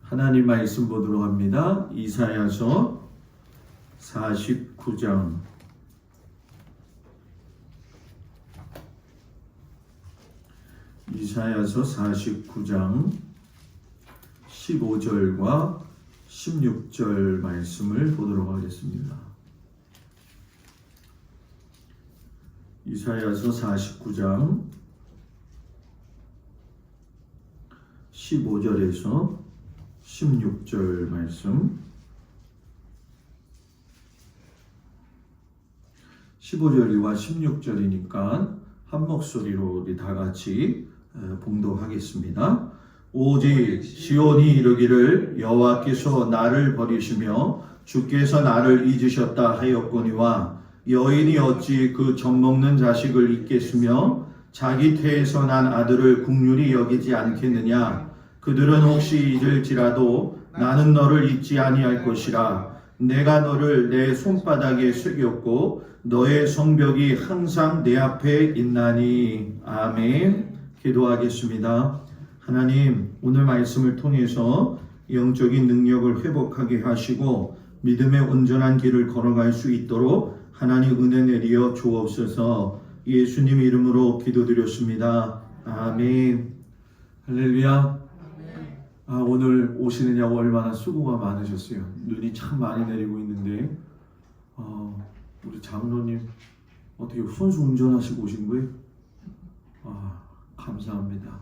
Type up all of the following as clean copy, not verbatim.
하나님 말씀 보도록 합니다. 이사야서 49장 이사야서 49장 15절과 16절 말씀을 보도록 하겠습니다. 이사야서 49장 15절에서 16절 말씀, 15절과 16절이니까 한 목소리로 우리 다 같이 봉독하겠습니다. 오직 시온이 이르기를 여호와께서 나를 버리시며 주께서 나를 잊으셨다 하였거니와 여인이 어찌 그 젖먹는 자식을 잊겠으며 자기 태에서 난 아들을 긍휼히 여기지 않겠느냐. 그들은 혹시 잊을지라도 나는 너를 잊지 아니할 것이라. 내가 너를 내 손바닥에 새겼고 너의 성벽이 항상 내 앞에 있나니. 아멘. 기도하겠습니다. 하나님, 오늘 말씀을 통해서 영적인 능력을 회복하게 하시고 믿음의 온전한 길을 걸어갈 수 있도록 하나님 은혜 내리어 주옵소서. 예수님 이름으로 기도드렸습니다. 아멘. 할렐루야. 오늘 오시느냐고 얼마나 수고가 많으셨어요. 눈이 참 많이 내리고 있는데 우리 장로님 어떻게 선수 운전하시고 오신 거예요? 감사합니다.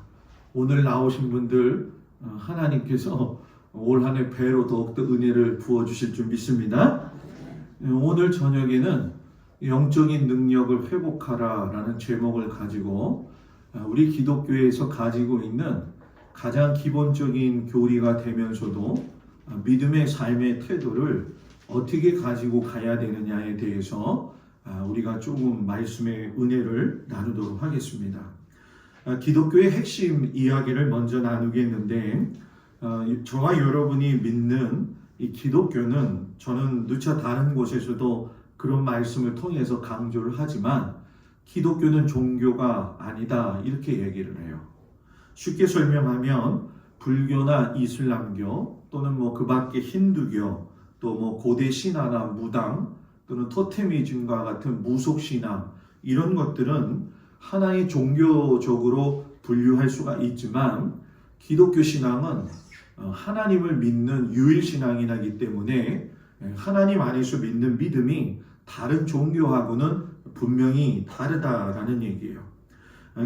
오늘 나오신 분들 하나님께서 올 한 해 배로 더욱더 은혜를 부어주실 줄 믿습니다. 오늘 저녁에는 영적인 능력을 회복하라 라는 제목을 가지고 우리 기독교에서 가지고 있는 가장 기본적인 교리가 되면서도 믿음의 삶의 태도를 어떻게 가지고 가야 되느냐에 대해서 우리가 조금 말씀의 은혜를 나누도록 하겠습니다. 기독교의 핵심 이야기를 먼저 나누겠는데 저와 여러분이 믿는 이 기독교는 저는 누차 다른 곳에서도 그런 말씀을 통해서 강조를 하지만 기독교는 종교가 아니다 이렇게 얘기를 해요. 쉽게 설명하면 불교나 이슬람교 또는 그 밖에 힌두교 또 고대 신화나 무당 또는 토테미즘과 같은 무속 신앙 이런 것들은 하나의 종교적으로 분류할 수가 있지만 기독교 신앙은 하나님을 믿는 유일 신앙이기 때문에 하나님 안에서 믿는 믿음이 다른 종교하고는 분명히 다르다라는 얘기예요.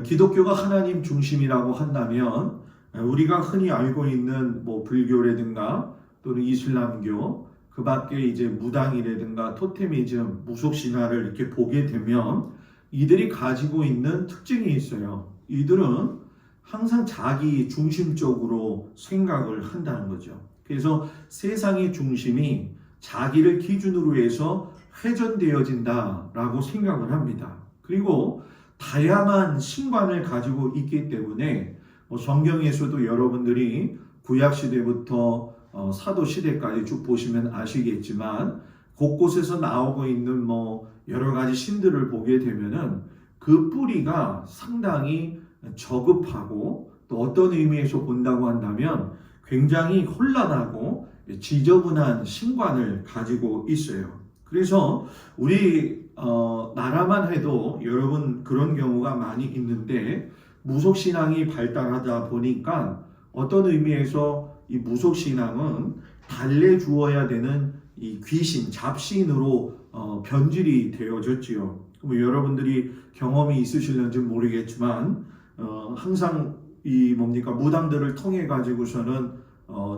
기독교가 하나님 중심이라고 한다면 우리가 흔히 알고 있는 불교라든가 또는 이슬람교 그 밖에 이제 무당이라든가 토테미즘, 무속 신화를 이렇게 보게 되면 이들이 가지고 있는 특징이 있어요. 이들은 항상 자기 중심적으로 생각을 한다는 거죠. 그래서 세상의 중심이 자기를 기준으로 해서 회전되어진다라고 생각을 합니다. 그리고 다양한 신관을 가지고 있기 때문에 성경에서도 여러분들이 구약시대부터 사도시대까지 쭉 보시면 아시겠지만 곳곳에서 나오고 있는 여러 가지 신들을 보게 되면은 그 뿌리가 상당히 저급하고 또 어떤 의미에서 본다고 한다면 굉장히 혼란하고 지저분한 신관을 가지고 있어요. 그래서 우리 나라만 해도 여러분 그런 경우가 많이 있는데 무속신앙이 발달하다 보니까 어떤 의미에서 이 무속신앙은 달래주어야 되는 이 귀신, 잡신으로 변질이 되어졌지요. 여러분들이 경험이 있으실는지 모르겠지만 항상 이 무당들을 통해 가지고서는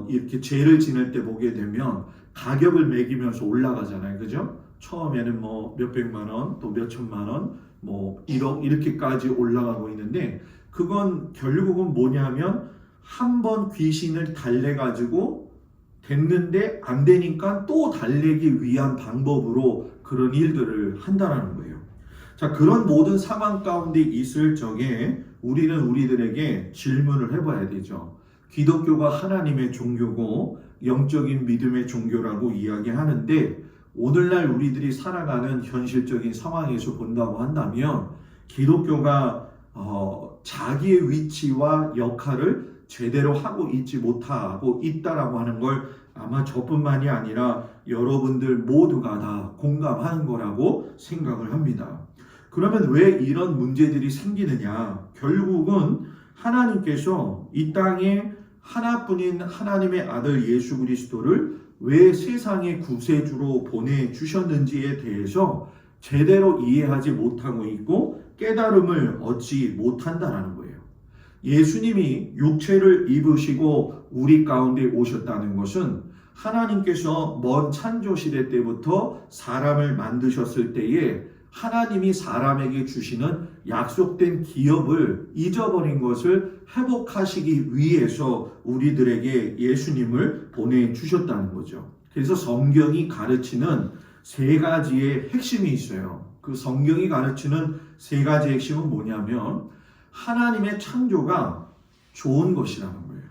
이렇게 죄를 지낼 때 보게 되면 가격을 매기면서 올라가잖아요. 그죠? 처음에는 몇백만 원, 또 몇천만 원, 1억 이렇게까지 올라가고 있는데 그건 결국은 뭐냐면 한 번 귀신을 달래가지고 됐는데 안 되니까 또 달래기 위한 방법으로 그런 일들을 한다라는 거예요. 자, 그런 모든 상황 가운데 있을 적에 우리는 우리들에게 질문을 해봐야 되죠. 기독교가 하나님의 종교고 영적인 믿음의 종교라고 이야기하는데 오늘날 우리들이 살아가는 현실적인 상황에서 본다고 한다면 기독교가 자기의 위치와 역할을 제대로 하고 있지 못하고 있다라고 하는 걸 아마 저뿐만이 아니라 여러분들 모두가 다 공감하는 거라고 생각을 합니다. 그러면 왜 이런 문제들이 생기느냐? 결국은 하나님께서 이 땅에 하나뿐인 하나님의 아들 예수 그리스도를 왜 세상의 구세주로 보내주셨는지에 대해서 제대로 이해하지 못하고 있고 깨달음을 얻지 못한다는 거예요. 예수님이 육체를 입으시고 우리 가운데 오셨다는 것은 하나님께서 먼 창조시대 때부터 사람을 만드셨을 때에 하나님이 사람에게 주시는 약속된 기업을 잊어버린 것을 회복하시기 위해서 우리들에게 예수님을 보내주셨다는 거죠. 그래서 성경이 가르치는 세 가지의 핵심이 있어요. 그 성경이 가르치는 세 가지의 핵심은 뭐냐면 하나님의 창조가 좋은 것이라는 거예요.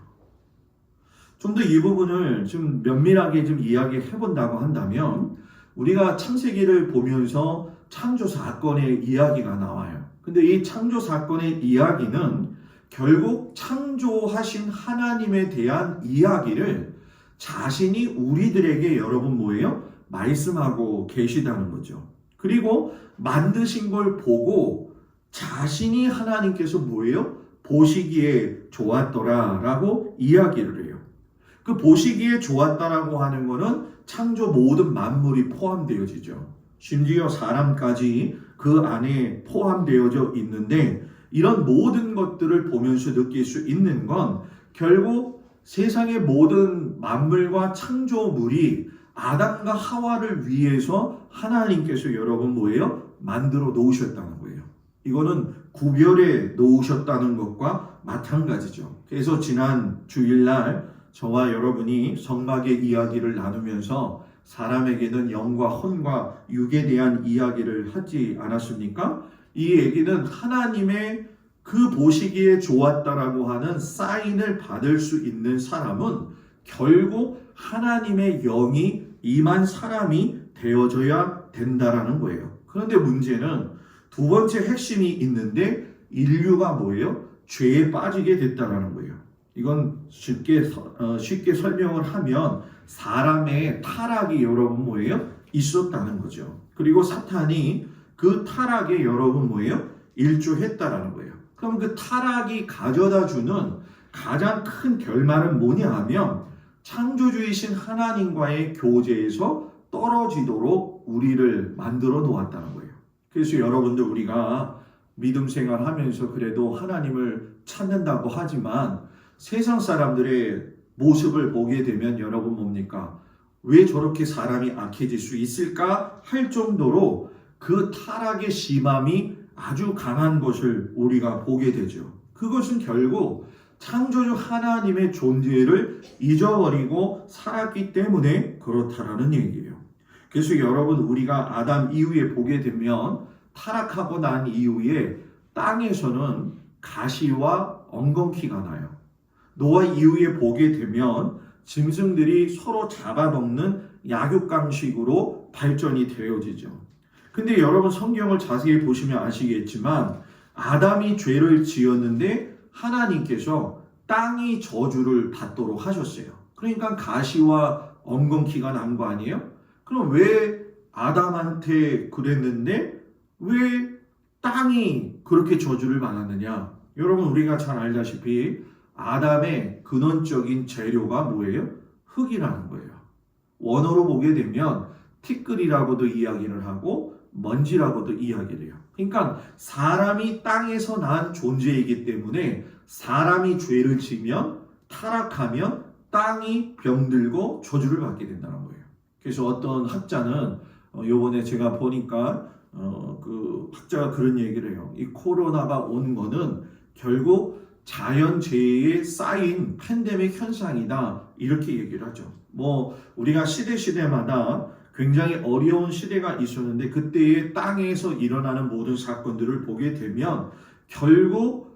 좀 더 이 부분을 좀 면밀하게 좀 이야기해 본다고 한다면 우리가 창세기를 보면서 창조 사건의 이야기가 나와요. 근데 이 창조 사건의 이야기는 결국 창조하신 하나님에 대한 이야기를 자신이 우리들에게 여러분 뭐예요? 말씀하고 계시다는 거죠. 그리고 만드신 걸 보고 자신이 하나님께서 뭐예요? 보시기에 좋았더라라고 이야기를 해요. 그 보시기에 좋았다라고 하는 거는 창조 모든 만물이 포함되어지죠. 심지어 사람까지 그 안에 포함되어져 있는데 이런 모든 것들을 보면서 느낄 수 있는 건 결국 세상의 모든 만물과 창조물이 아담과 하와를 위해서 하나님께서 여러분 뭐예요? 만들어 놓으셨다는 거예요. 이거는 구별해 놓으셨다는 것과 마찬가지죠. 그래서 지난 주일날 저와 여러분이 성막의 이야기를 나누면서 사람에게는 영과 혼과 육에 대한 이야기를 하지 않았습니까? 이 얘기는 하나님의 그 보시기에 좋았다라고 하는 사인을 받을 수 있는 사람은 결국 하나님의 영이 임한 사람이 되어져야 된다라는 거예요. 그런데 문제는 두 번째 핵심이 있는데 인류가 뭐예요? 죄에 빠지게 됐다라는 거예요. 이건 쉽게 설명을 하면 사람의 타락이 여러분 뭐예요? 있었다는 거죠. 그리고 사탄이 그 타락에 여러분 뭐예요? 일조했다라는 거예요. 그럼 그 타락이 가져다 주는 가장 큰 결말은 뭐냐 하면 창조주이신 하나님과의 교제에서 떨어지도록 우리를 만들어 놓았다는 거예요. 그래서 여러분들 우리가 믿음 생활하면서 그래도 하나님을 찾는다고 하지만 세상 사람들의 모습을 보게 되면 여러분 뭡니까? 왜 저렇게 사람이 악해질 수 있을까? 할 정도로 그 타락의 심함이 아주 강한 것을 우리가 보게 되죠. 그것은 결국 창조주 하나님의 존재를 잊어버리고 살았기 때문에 그렇다라는 얘기예요. 그래서 여러분 우리가 아담 이후에 보게 되면 타락하고 난 이후에 땅에서는 가시와 엉겅퀴가 나요. 노아 이후에 보게 되면 짐승들이 서로 잡아먹는 약육강식으로 발전이 되어지죠. 근데 여러분 성경을 자세히 보시면 아시겠지만 아담이 죄를 지었는데 하나님께서 땅이 저주를 받도록 하셨어요. 그러니까 가시와 엉겅퀴가 난 거 아니에요? 그럼 왜 아담한테 그랬는데 왜 땅이 그렇게 저주를 받았느냐? 여러분 우리가 잘 알다시피 아담의 근원적인 재료가 뭐예요? 흙이라는 거예요. 원어로 보게 되면 티끌이라고도 이야기를 하고 먼지라고도 이야기를 해요. 그러니까 사람이 땅에서 난 존재이기 때문에 사람이 죄를 지면 타락하면 땅이 병들고 저주를 받게 된다는 거예요. 그래서 어떤 학자는 요번에 제가 보니까 그 학자가 그런 얘기를 해요. 이 코로나가 온 거는 결국 자연재해에 쌓인 팬데믹 현상이다 이렇게 얘기를 하죠. 뭐 우리가 시대마다 굉장히 어려운 시대가 있었는데 그때의 땅에서 일어나는 모든 사건들을 보게 되면 결국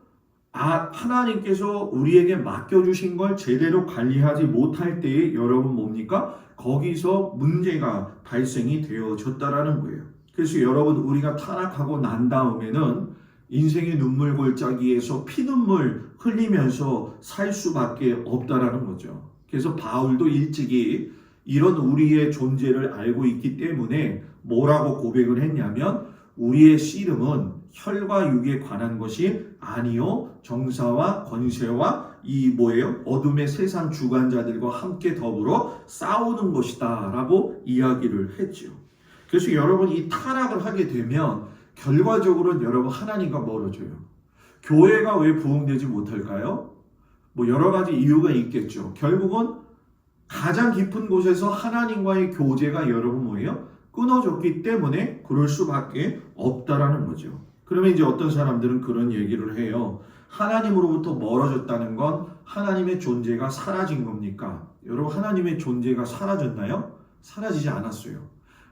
하나님께서 우리에게 맡겨주신 걸 제대로 관리하지 못할 때에 여러분 뭡니까? 거기서 문제가 발생이 되어졌다라는 거예요. 그래서 여러분 우리가 타락하고 난 다음에는 인생의 눈물 골짜기에서 피눈물 흘리면서 살 수밖에 없다라는 거죠. 그래서 바울도 일찍이 이런 우리의 존재를 알고 있기 때문에 뭐라고 고백을 했냐면 우리의 씨름은 혈과 육에 관한 것이 아니요 정사와 권세와 이 뭐예요? 어둠의 세상 주관자들과 함께 더불어 싸우는 것이다 라고 이야기를 했죠. 그래서 여러분 이 타락을 하게 되면 결과적으로는 여러분 하나님과 멀어져요. 교회가 왜 부흥되지 못할까요? 뭐 여러 가지 이유가 있겠죠. 결국은 가장 깊은 곳에서 하나님과의 교제가 여러분 뭐예요? 끊어졌기 때문에 그럴 수밖에 없다라는 거죠. 그러면 이제 어떤 사람들은 그런 얘기를 해요. 하나님으로부터 멀어졌다는 건 하나님의 존재가 사라진 겁니까? 여러분 하나님의 존재가 사라졌나요? 사라지지 않았어요.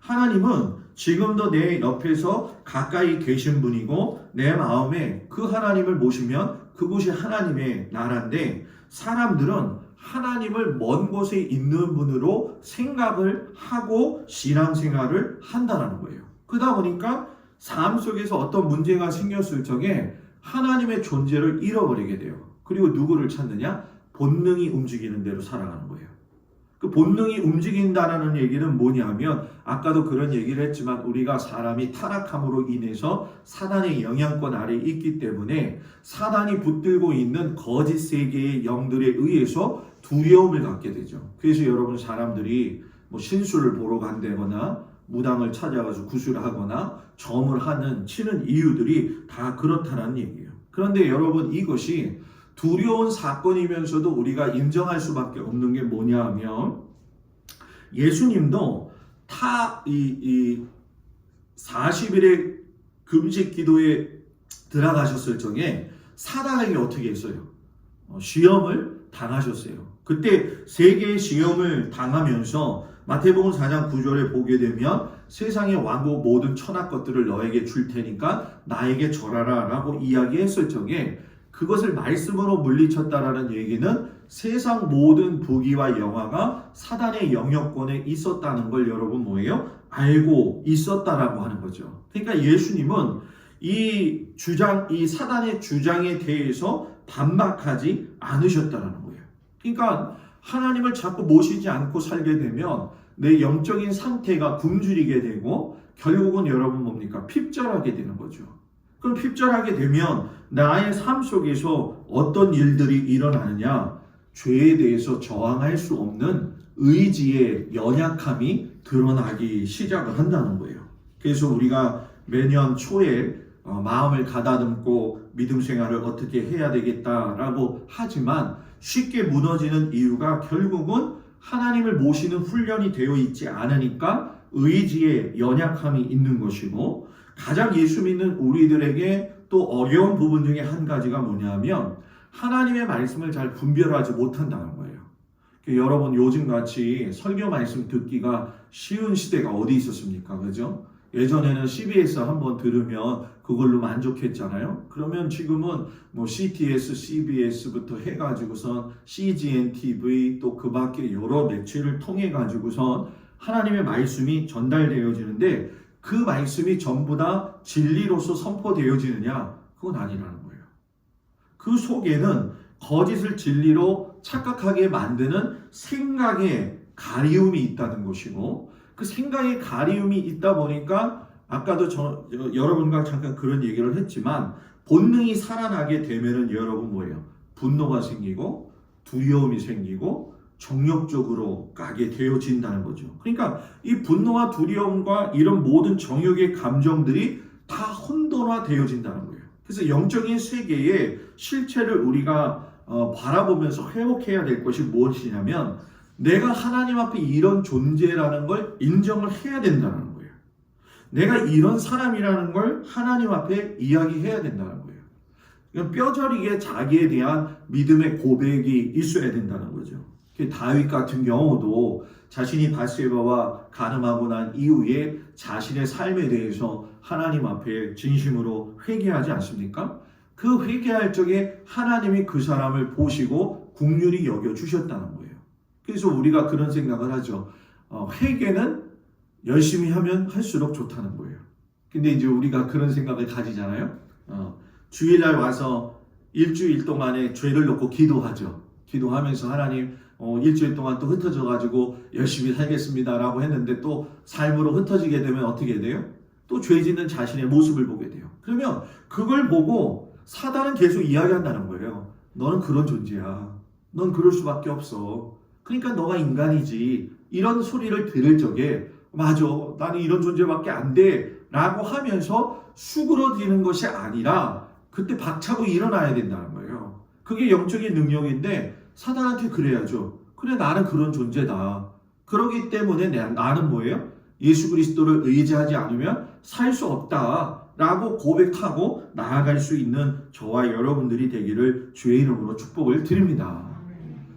하나님은 지금도 내 옆에서 가까이 계신 분이고 내 마음에 그 하나님을 모시면 그곳이 하나님의 나라인데 사람들은 하나님을 먼 곳에 있는 분으로 생각을 하고 신앙생활을 한다는 거예요. 그러다 보니까 삶 속에서 어떤 문제가 생겼을 적에 하나님의 존재를 잃어버리게 돼요. 그리고 누구를 찾느냐? 본능이 움직이는 대로 살아가는 거예요. 그 본능이 움직인다는 얘기는 뭐냐면 아까도 그런 얘기를 했지만 우리가 사람이 타락함으로 인해서 사단의 영향권 아래에 있기 때문에 사단이 붙들고 있는 거짓 세계의 영들에 의해서 두려움을 갖게 되죠. 그래서 여러분 사람들이 뭐 신수를 보러 간다거나 무당을 찾아가서 구슬을 하거나 점을 치는 이유들이 다 그렇다는 얘기예요. 그런데 여러분 이것이 두려운 사건이면서도 우리가 인정할 수밖에 없는 게 뭐냐 하면 예수님도 40일의 금식 기도에 들어가셨을 적에 사단에게 어떻게 했어요? 시험을 당하셨어요. 그때 세 개의 시험을 당하면서 마태복음 4장 9절에 보게 되면 세상의 왕국 모든 천하 것들을 너에게 줄 테니까 나에게 절하라 라고 이야기했을 적에 그것을 말씀으로 물리쳤다라는 얘기는 세상 모든 부귀와 영화가 사단의 영역권에 있었다는 걸 여러분 뭐예요? 알고 있었다라고 하는 거죠. 그러니까 예수님은 이 사단의 주장에 대해서 반박하지 않으셨다는 거예요. 그러니까 하나님을 자꾸 모시지 않고 살게 되면 내 영적인 상태가 굶주리게 되고 결국은 여러분 뭡니까? 핍절하게 되는 거죠. 그럼 핍절하게 되면 나의 삶 속에서 어떤 일들이 일어나느냐? 죄에 대해서 저항할 수 없는 의지의 연약함이 드러나기 시작을 한다는 거예요. 그래서 우리가 매년 초에 마음을 가다듬고 믿음 생활을 어떻게 해야 되겠다라고 하지만 쉽게 무너지는 이유가 결국은 하나님을 모시는 훈련이 되어 있지 않으니까 의지의 연약함이 있는 것이고 가장 예수 믿는 우리들에게 또 어려운 부분 중에 한 가지가 뭐냐면 하나님의 말씀을 잘 분별하지 못한다는 거예요. 여러분 요즘같이 설교 말씀 듣기가 쉬운 시대가 어디 있었습니까? 그죠? 예전에는 CBS 한번 들으면 그걸로 만족했잖아요. 그러면 지금은 뭐 CTS, CBS부터 해가지고선 CGN TV 또 그 밖에 여러 매체를 통해 가지고선 하나님의 말씀이 전달되어지는데 그 말씀이 전부 다 진리로서 선포되어지느냐? 그건 아니라는 거예요. 그 속에는 거짓을 진리로 착각하게 만드는 생각의 가리움이 있다는 것이고 그 생각의 가리움이 있다 보니까 아까도 여러분과 잠깐 그런 얘기를 했지만 본능이 살아나게 되면은 여러분 뭐예요? 분노가 생기고 두려움이 생기고 정욕적으로 가게 되어진다는 거죠. 그러니까 이 분노와 두려움과 이런 모든 정욕의 감정들이 다 혼돈화 되어진다는 거예요. 그래서 영적인 세계의 실체를 우리가 바라보면서 회복해야 될 것이 무엇이냐면 내가 하나님 앞에 이런 존재라는 걸 인정을 해야 된다는 거예요. 내가 이런 사람이라는 걸 하나님 앞에 이야기해야 된다는 거예요. 뼈저리게 자기에 대한 믿음의 고백이 있어야 된다는 거죠. 다윗 같은 경우도 자신이 밧세바와 간음하고 난 이후에 자신의 삶에 대해서 하나님 앞에 진심으로 회개하지 않습니까? 그 회개할 적에 하나님이 그 사람을 보시고 긍휼히 여겨주셨다는 거예요. 그래서 우리가 그런 생각을 하죠. 회개는 열심히 하면 할수록 좋다는 거예요. 근데 이제 우리가 그런 생각을 가지잖아요. 주일날 와서 일주일 동안에 죄를 놓고 기도하죠. 기도하면서 하나님 일주일 동안 또 흩어져 가지고 열심히 살겠습니다라고 했는데 또 삶으로 흩어지게 되면 어떻게 돼요? 또 죄 짓는 자신의 모습을 보게 돼요. 그러면 그걸 보고 사단은 계속 이야기한다는 거예요. 너는 그런 존재야. 넌 그럴 수밖에 없어. 그러니까 너가 인간이지. 이런 소리를 들을 적에 맞아. 나는 이런 존재밖에 안 돼. 라고 하면서 수그러지는 것이 아니라 그때 박차고 일어나야 된다는 거예요. 그게 영적인 능력인데 사단한테 그래야죠. 그래 나는 그런 존재다. 그렇기 때문에 나는 뭐예요? 예수 그리스도를 의지하지 않으면 살 수 없다라고 고백하고 나아갈 수 있는 저와 여러분들이 되기를 주의 이름으로 축복을 드립니다.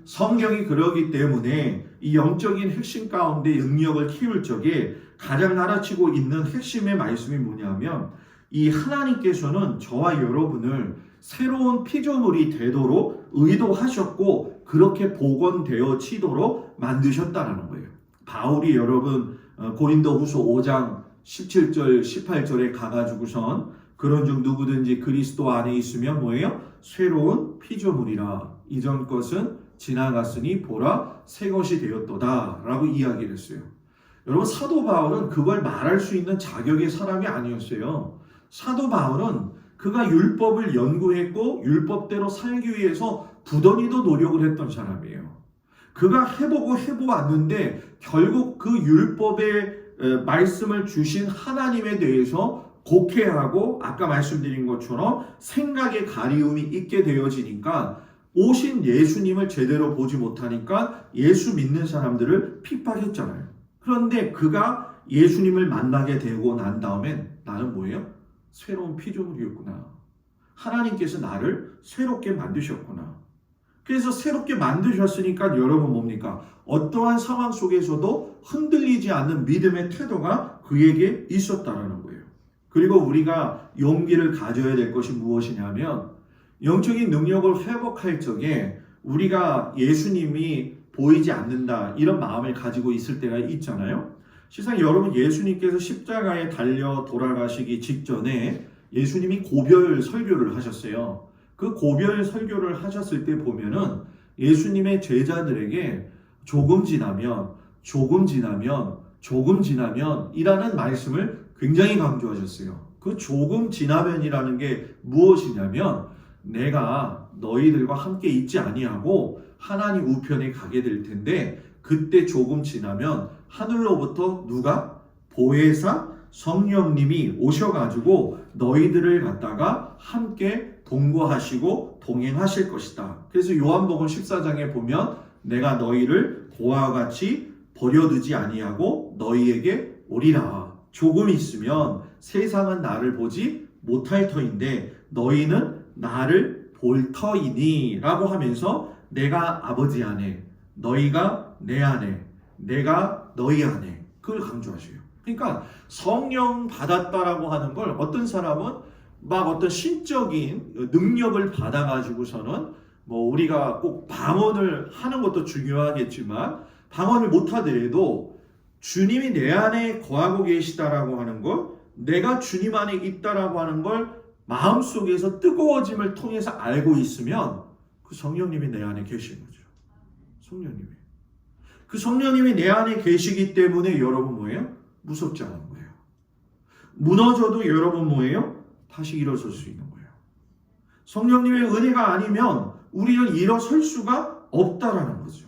성경이 그러기 때문에 이 영적인 핵심 가운데 능력을 키울 적에 가장 가르치고 있는 핵심의 말씀이 뭐냐면 이 하나님께서는 저와 여러분을 새로운 피조물이 되도록 의도하셨고 그렇게 복원되어지도록 만드셨다는 거예요. 바울이 여러분 고린도후서 5장 17절 18절에 가가지고선 그런즉 누구든지 그리스도 안에 있으면 뭐예요? 새로운 피조물이라 이전 것은 지나갔으니 보라 새 것이 되었도다 라고 이야기를 했어요. 여러분 사도 바울은 그걸 말할 수 있는 자격의 사람이 아니었어요. 사도 바울은 그가 율법을 연구했고 율법대로 살기 위해서 부단히도 노력을 했던 사람이에요. 그가 해보았는데 결국 그 율법의 말씀을 주신 하나님에 대해서 곡해하고 아까 말씀드린 것처럼 생각의 가리움이 있게 되어지니까 오신 예수님을 제대로 보지 못하니까 예수 믿는 사람들을 핍박했잖아요. 그런데 그가 예수님을 만나게 되고 난 다음엔 나는 뭐예요? 새로운 피조물이었구나. 하나님께서 나를 새롭게 만드셨구나. 그래서 새롭게 만드셨으니까 여러분 뭡니까? 어떠한 상황 속에서도 흔들리지 않는 믿음의 태도가 그에게 있었다는 거예요. 그리고 우리가 용기를 가져야 될 것이 무엇이냐면 영적인 능력을 회복할 적에 우리가 예수님이 보이지 않는다 이런 마음을 가지고 있을 때가 있잖아요. 실상 여러분 예수님께서 십자가에 달려 돌아가시기 직전에 예수님이 고별 설교를 하셨어요. 그 고별 설교를 하셨을 때 보면은 예수님의 제자들에게 조금 지나면 이라는 말씀을 굉장히 강조하셨어요. 그 조금 지나면이라는 게 무엇이냐면 내가 너희들과 함께 있지 아니하고 하나님 우편에 가게 될 텐데 그때 조금 지나면 하늘로부터 누가? 보혜사 성령님이 오셔가지고 너희들을 갖다가 함께 동거하시고 동행하실 것이다. 그래서 요한복음 14장에 보면 내가 너희를 고아와 같이 버려두지 아니하고 너희에게 오리라. 조금 있으면 세상은 나를 보지 못할 터인데 너희는 나를 볼 터이니 라고 하면서 내가 아버지 안에 너희가 내 안에 내가 너희 안에 그걸 강조하셔요. 그러니까 성령 받았다라고 하는 걸 어떤 사람은 막 어떤 신적인 능력을 받아가지고서는 뭐 우리가 꼭 방언을 하는 것도 중요하겠지만 방언을 못하더라도 주님이 내 안에 거하고 계시다라고 하는 걸 내가 주님 안에 있다라고 하는 걸 마음속에서 뜨거워짐을 통해서 알고 있으면 그 성령님이 내 안에 계신 거죠. 성령님이. 그 성령님이 내 안에 계시기 때문에 여러분 뭐예요? 무섭지 않은 거예요. 무너져도 여러분 뭐예요? 다시 일어설 수 있는 거예요. 성령님의 은혜가 아니면 우리는 일어설 수가 없다라는 거죠.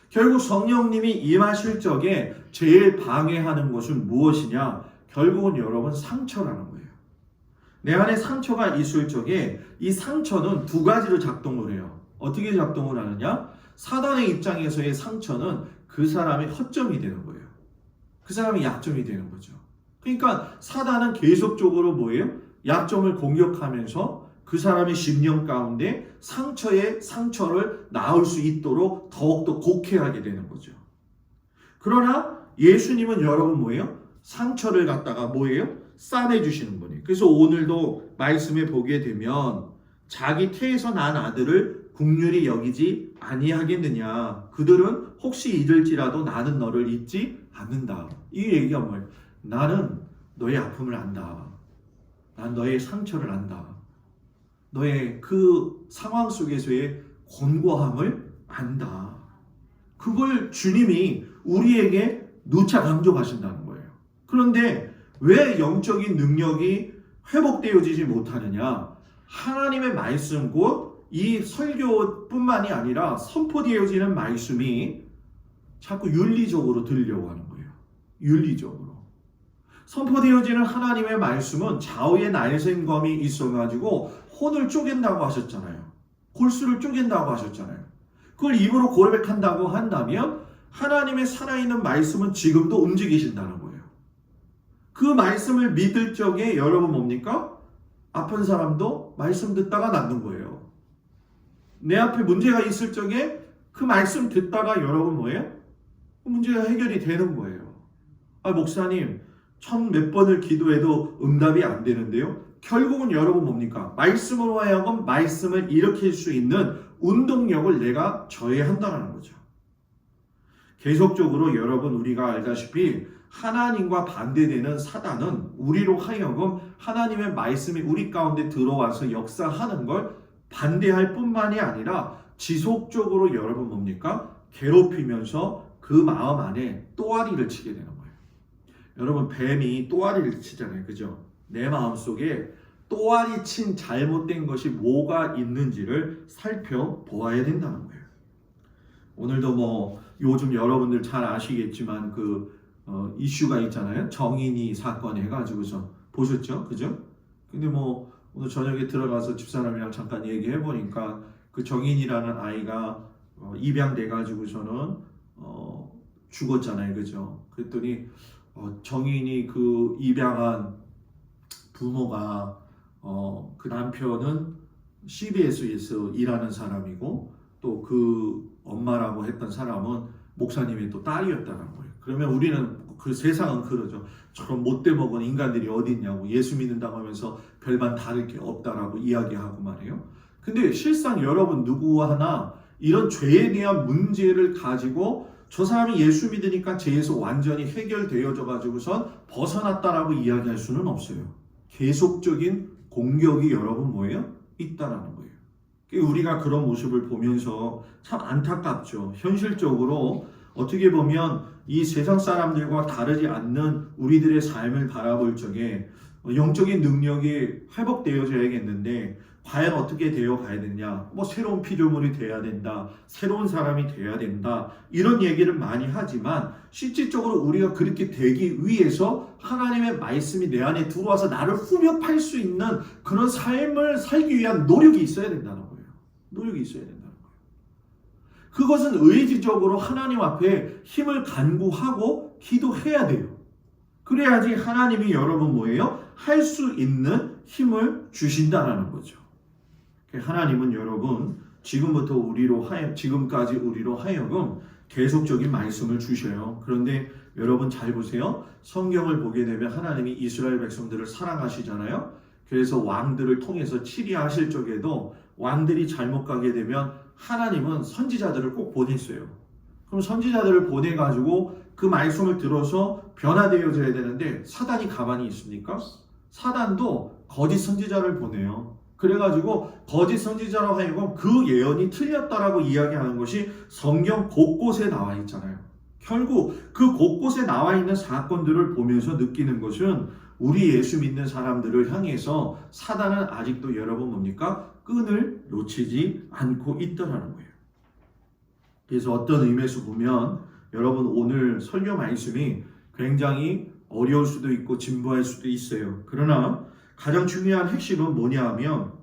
결국 성령님이 임하실 적에 제일 방해하는 것은 무엇이냐? 결국은 여러분 상처라는 거예요. 내 안에 상처가 있을 적에 이 상처는 두 가지로 작동을 해요. 어떻게 작동을 하느냐? 사단의 입장에서의 상처는 그 사람의 허점이 되는 거예요. 그 사람의 약점이 되는 거죠. 그러니까 사단은 계속적으로 뭐예요? 약점을 공격하면서 그 사람의 심령 가운데 상처를 낳을 수 있도록 더욱더 곡해하게 되는 거죠. 그러나 예수님은 여러분 뭐예요? 상처를 갖다가 뭐예요? 싸매주시는 분이에요. 그래서 오늘도 말씀에 보게 되면 자기 태에서 난 아들을 긍휼히 여기지 아니하겠느냐. 그들은 혹시 잊을지라도 나는 너를 잊지 않는다. 이 얘기가 뭐예요? 나는 너의 아픔을 안다. 난 너의 상처를 안다. 너의 그 상황 속에서의 곤고함을 안다. 그걸 주님이 우리에게 누차 강조하신다는 거예요. 그런데 왜 영적인 능력이 회복되어지지 못하느냐? 하나님의 말씀 곧 이 설교뿐만이 아니라 선포되어지는 말씀이 자꾸 윤리적으로 들으려고 하는 거예요. 윤리적으로. 선포되어지는 하나님의 말씀은 좌우에 날생검이 있어가지고 혼을 쪼갠다고 하셨잖아요. 골수를 쪼갠다고 하셨잖아요. 그걸 입으로 고백한다고 한다면 하나님의 살아있는 말씀은 지금도 움직이신다는 거예요. 그 말씀을 믿을 적에 여러분 뭡니까? 아픈 사람도 말씀 듣다가 낫는 거예요. 내 앞에 문제가 있을 적에 그 말씀 듣다가 여러분 뭐예요? 문제가 해결이 되는 거예요. 목사님, 몇 번을 기도해도 응답이 안 되는데요. 결국은 여러분 뭡니까? 말씀으로 하여금 말씀을 일으킬 수 있는 운동력을 내가 저해한다는 거죠. 계속적으로 여러분 우리가 알다시피 하나님과 반대되는 사단은 우리로 하여금 하나님의 말씀이 우리 가운데 들어와서 역사하는 걸 반대할 뿐만이 아니라 지속적으로 여러분 뭡니까? 괴롭히면서 그 마음 안에 또아리를 치게 되는 거예요. 여러분 뱀이 또아리를 치잖아요. 그죠? 내 마음속에 또아리 친 잘못된 것이 뭐가 있는지를 살펴보아야 된다는 거예요. 오늘도 요즘 여러분들 잘 아시겠지만 이슈가 있잖아요. 정인이 사건 해가지고서 보셨죠? 그죠? 근데 오늘 저녁에 들어가서 집사람이랑 잠깐 얘기해 보니까 그 정인이라는 아이가 입양돼 가지고서는 죽었잖아요. 그죠? 그랬더니 정인이 그 입양한 부모가 그 남편은 CBS에서 일하는 사람이고 또 그 엄마라고 했던 사람은 목사님의 또 딸이었다는 거예요. 그러면 우리는 그 세상은 그러죠. 저런 못돼 먹은 인간들이 어디 있냐고 예수 믿는다고 하면서 별반 다를 게 없다라고 이야기하고 말이에요. 근데 실상 여러분 누구 하나 이런 죄에 대한 문제를 가지고 저 사람이 예수 믿으니까 죄에서 완전히 해결되어져 가지고선 벗어났다라고 이야기할 수는 없어요. 계속적인 공격이 여러분 뭐예요? 있다라는 거예요. 우리가 그런 모습을 보면서 참 안타깝죠. 현실적으로 어떻게 보면 이 세상 사람들과 다르지 않는 우리들의 삶을 바라볼 적에 영적인 능력이 회복되어져야겠는데 과연 어떻게 되어 가야 되냐? 새로운 피조물이 돼야 된다. 새로운 사람이 돼야 된다. 이런 얘기를 많이 하지만 실질적으로 우리가 그렇게 되기 위해서 하나님의 말씀이 내 안에 들어와서 나를 후벼팔 수 있는 그런 삶을 살기 위한 노력이 있어야 된다는 거예요. 노력이 있어야 된다는 거예요. 그것은 의지적으로 하나님 앞에 힘을 간구하고 기도해야 돼요. 그래야지 하나님이 여러분 뭐예요? 할 수 있는 힘을 주신다라는 거죠. 하나님은 여러분 지금까지 우리로 하여금 계속적인 말씀을 주셔요. 그런데 여러분 잘 보세요. 성경을 보게 되면 하나님이 이스라엘 백성들을 사랑하시잖아요. 그래서 왕들을 통해서 치리하실 적에도 왕들이 잘못 가게 되면 하나님은 선지자들을 꼭 보냈어요. 그럼 선지자들을 보내가지고 그 말씀을 들어서 변화되어져야 되는데 사단이 가만히 있습니까? 사단도 거짓 선지자를 보내요. 그래가지고 거짓 선지자로 하여금 그 예언이 틀렸다라고 이야기하는 것이 성경 곳곳에 나와 있잖아요. 결국 그 곳곳에 나와 있는 사건들을 보면서 느끼는 것은 우리 예수 믿는 사람들을 향해서 사단은 아직도 여러분 뭡니까? 끈을 놓치지 않고 있더라는 거예요. 그래서 어떤 의미에서 보면 여러분 오늘 설교 말씀이 굉장히 어려울 수도 있고 진부할 수도 있어요. 그러나 가장 중요한 핵심은 뭐냐 하면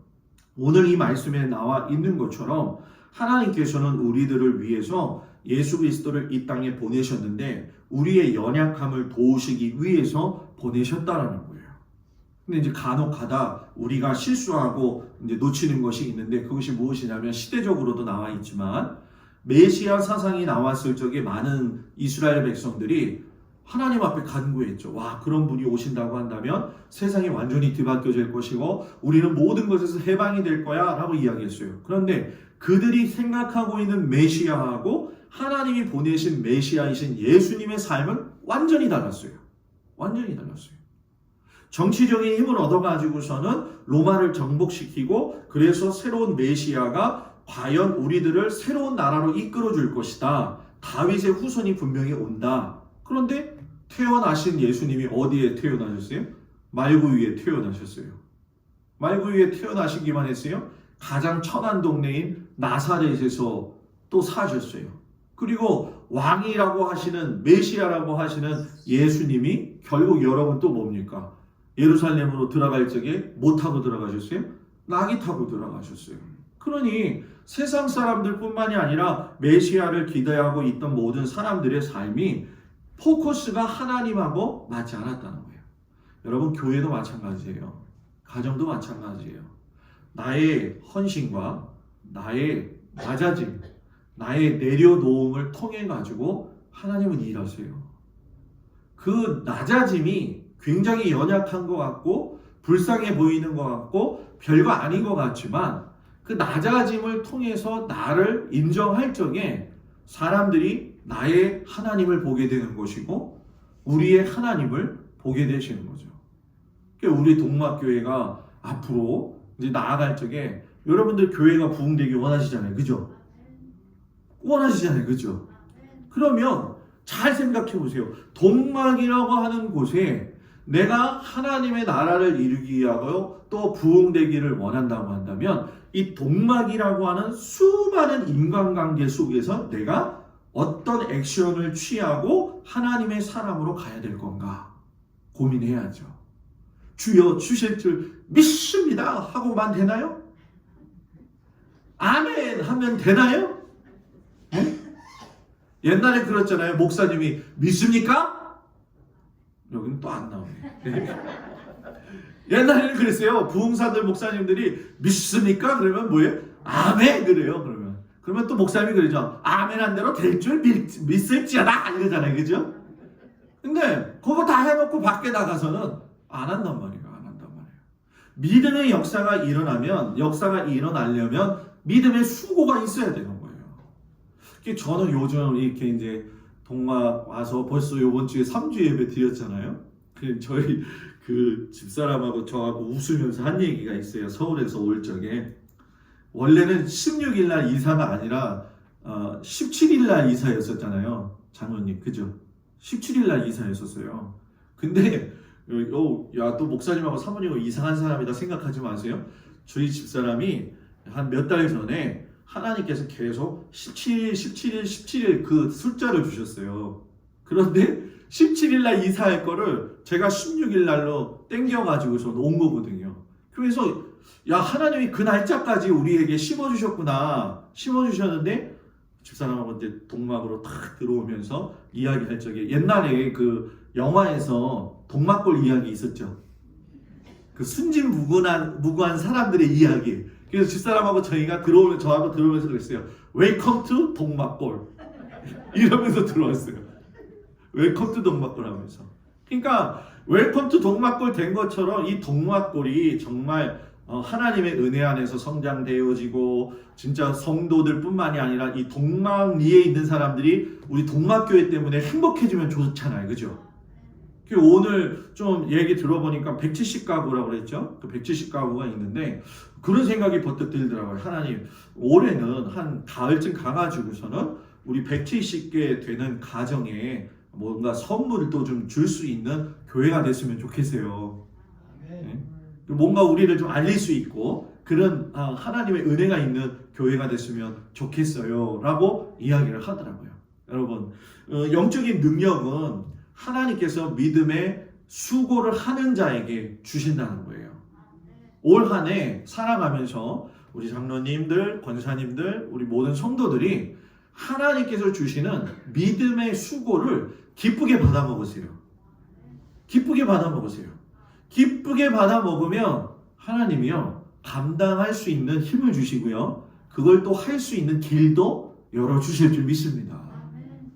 오늘 이 말씀에 나와 있는 것처럼 하나님께서는 우리들을 위해서 예수 그리스도를 이 땅에 보내셨는데 우리의 연약함을 도우시기 위해서 보내셨다라는 거예요. 근데 이제 간혹 가다 우리가 실수하고 이제 놓치는 것이 있는데 그것이 무엇이냐면 시대적으로도 나와 있지만 메시아 사상이 나왔을 적에 많은 이스라엘 백성들이 하나님 앞에 간구했죠. 와, 그런 분이 오신다고 한다면 세상이 완전히 뒤바뀌어질 것이고 우리는 모든 것에서 해방이 될 거야 라고 이야기했어요. 그런데 그들이 생각하고 있는 메시아하고 하나님이 보내신 메시아이신 예수님의 삶은 완전히 달랐어요. 완전히 달랐어요. 정치적인 힘을 얻어가지고서는 로마를 정복시키고 그래서 새로운 메시아가 과연 우리들을 새로운 나라로 이끌어 줄 것이다. 다윗의 후손이 분명히 온다. 그런데 태어나신 예수님이 어디에 태어나셨어요? 말구 위에 태어나셨어요. 말구 위에 태어나시기만 했어요. 가장 천한 동네인 나사렛에서 또 사셨어요. 그리고 왕이라고 하시는 메시아라고 하시는 예수님이 결국 여러분 또 뭡니까? 예루살렘으로 들어갈 적에 뭐 타고 들어가셨어요? 나귀 타고 들어가셨어요. 그러니 세상 사람들뿐만이 아니라 메시아를 기대하고 있던 모든 사람들의 삶이 포커스가 하나님하고 맞지 않았다는 거예요. 여러분 교회도 마찬가지예요. 가정도 마찬가지예요. 나의 헌신과 나의 낮아짐, 나의 내려놓음을 통해 가지고 하나님은 일하세요. 그 낮아짐이 굉장히 연약한 것 같고 불쌍해 보이는 것 같고 별거 아닌 것 같지만 그 낮아짐을 통해서 나를 인정할 적에 사람들이 나의 하나님을 보게 되는 것이고 우리의 하나님을 보게 되시는 거죠. 그러니까 우리 동막교회가 앞으로 이제 나아갈 적에 여러분들 교회가 부흥되기 원하시잖아요. 그죠? 원하시잖아요. 그죠? 그러면 잘 생각해 보세요. 동막이라고 하는 곳에 내가 하나님의 나라를 이루기 위하여 또 부흥되기를 원한다고 한다면 이 동막이라고 하는 수많은 인간관계 속에서 내가 어떤 액션을 취하고 하나님의 사람으로 가야 될 건가 고민해야죠. 주여 주실 줄 믿습니다 하고만 되나요? 아멘 하면 되나요? 네? 옛날에 그랬잖아요. 목사님이 믿습니까? 여기는 또 안 나오네. 옛날에는 그랬어요. 부흥사들 목사님들이 믿습니까? 그러면 뭐예요? 아멘 그래요. 그러면 또 목사님이 그러죠. 아멘 한 대로 될 줄 믿을지어다 이러잖아요. 그죠? 근데 그거 다 해놓고 밖에 나가서는 안 한단 말이에요. 안 한단 말이에요. 믿음의 역사가 일어나려면 믿음의 수고가 있어야 되는 거예요. 저는 요즘 이렇게 이제 동막 와서 벌써 요번 주에 3주 예배 드렸잖아요. 저희 그 집사람하고 저하고 웃으면서 한 얘기가 있어요. 서울에서 올 적에 원래는 16일 날 이사가 아니라 17일 날 이사였었잖아요. 장로님 그죠? 17일 날 이사였었어요. 근데 야 또 목사님하고 사모님하고 이상한 사람이다 생각하지 마세요. 저희 집사람이 한 몇 달 전에 하나님께서 계속 17일 그 숫자를 주셨어요. 그런데 17일 날 이사할 거를 제가 16일 날로 땡겨가지고서 온 거거든요. 그래서 야 하나님이 그 날짜까지 우리에게 심어주셨구나. 심어주셨는데 집사람하고 이제 동막으로 탁 들어오면서 이야기할 적에 옛날에 그 영화에서 동막골 이야기 있었죠. 그 순진무구한 사람들의 이야기. 그래서 집사람하고 저희가 저하고 들어오면서 그랬어요. 웰컴 투 동막골 이러면서 들어왔어요. 웰컴 투 동막골 하면서. 그러니까 웰컴 투 동막골 된 것처럼 이 동막골이 정말 하나님의 은혜 안에서 성장되어지고 진짜 성도들 뿐만이 아니라 이 동막 위에 있는 사람들이 우리 동막교회 때문에 행복해지면 좋잖아요. 그죠? 오늘 좀 얘기 들어보니까 170가구라고 그랬죠? 그 170가구가 있는데 그런 생각이 버뜩 들더라고요. 하나님 올해는 한 가을쯤 가가지고서는 우리 170개 되는 가정에 뭔가 선물을 또 좀 줄 수 있는 교회가 됐으면 좋겠어요. 네? 뭔가 우리를 좀 알릴 수 있고 그런 하나님의 은혜가 있는 교회가 됐으면 좋겠어요 라고 이야기를 하더라고요. 여러분 영적인 능력은 하나님께서 믿음의 수고를 하는 자에게 주신다는 거예요. 올 한 해 살아가면서 우리 장로님들, 권사님들, 우리 모든 성도들이 하나님께서 주시는 믿음의 수고를 기쁘게 받아 먹으세요. 기쁘게 받아 먹으세요. 기쁘게 받아 먹으면 하나님이요 감당할 수 있는 힘을 주시고요. 그걸 또 할 수 있는 길도 열어주실 줄 믿습니다.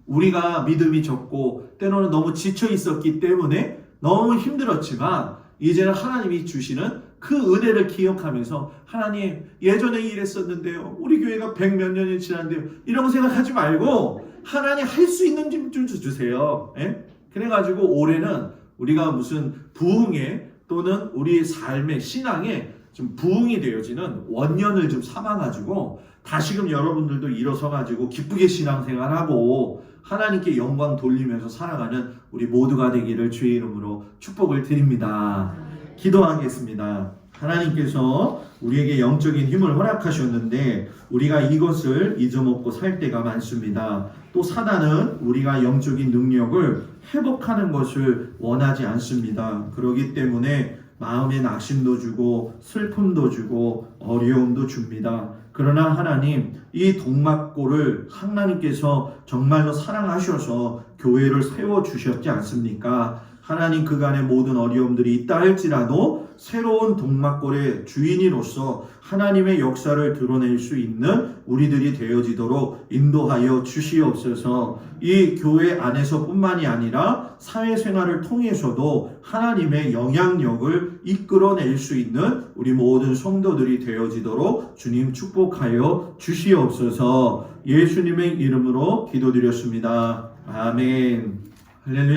우리가 믿음이 적고 때로는 너무 지쳐 있었기 때문에 너무 힘들었지만 이제는 하나님이 주시는 그 은혜를 기억하면서 하나님 예전에 이랬었는데요. 우리 교회가 100몇 년이 지났는데요. 이런 거 생각하지 말고 하나님 할 수 있는 좀 주세요. 예? 그래가지고 올해는 우리가 무슨 부흥의 또는 우리 삶의 신앙에 좀 부흥이 되어지는 원년을 좀 삼아가지고 다시금 여러분들도 일어서가지고 기쁘게 신앙생활하고 하나님께 영광 돌리면서 살아가는 우리 모두가 되기를 주의 이름으로 축복을 드립니다. 기도하겠습니다. 하나님께서 우리에게 영적인 힘을 허락하셨는데 우리가 이것을 잊어먹고 살 때가 많습니다. 또 사단은 우리가 영적인 능력을 회복하는 것을 원하지 않습니다. 그렇기 때문에 마음에 낙심도 주고 슬픔도 주고 어려움도 줍니다. 그러나 하나님, 이 동막골을 하나님께서 정말로 사랑하셔서 교회를 세워주셨지 않습니까? 하나님, 그간의 모든 어려움들이 있다 할지라도 새로운 동막골의 주인으로서 하나님의 역사를 드러낼 수 있는 우리들이 되어지도록 인도하여 주시옵소서. 이 교회 안에서 뿐만이 아니라 사회생활을 통해서도 하나님의 영향력을 이끌어낼 수 있는 우리 모든 성도들이 되어지도록 주님 축복하여 주시옵소서. 예수님의 이름으로 기도드렸습니다. 아멘. 할렐루야.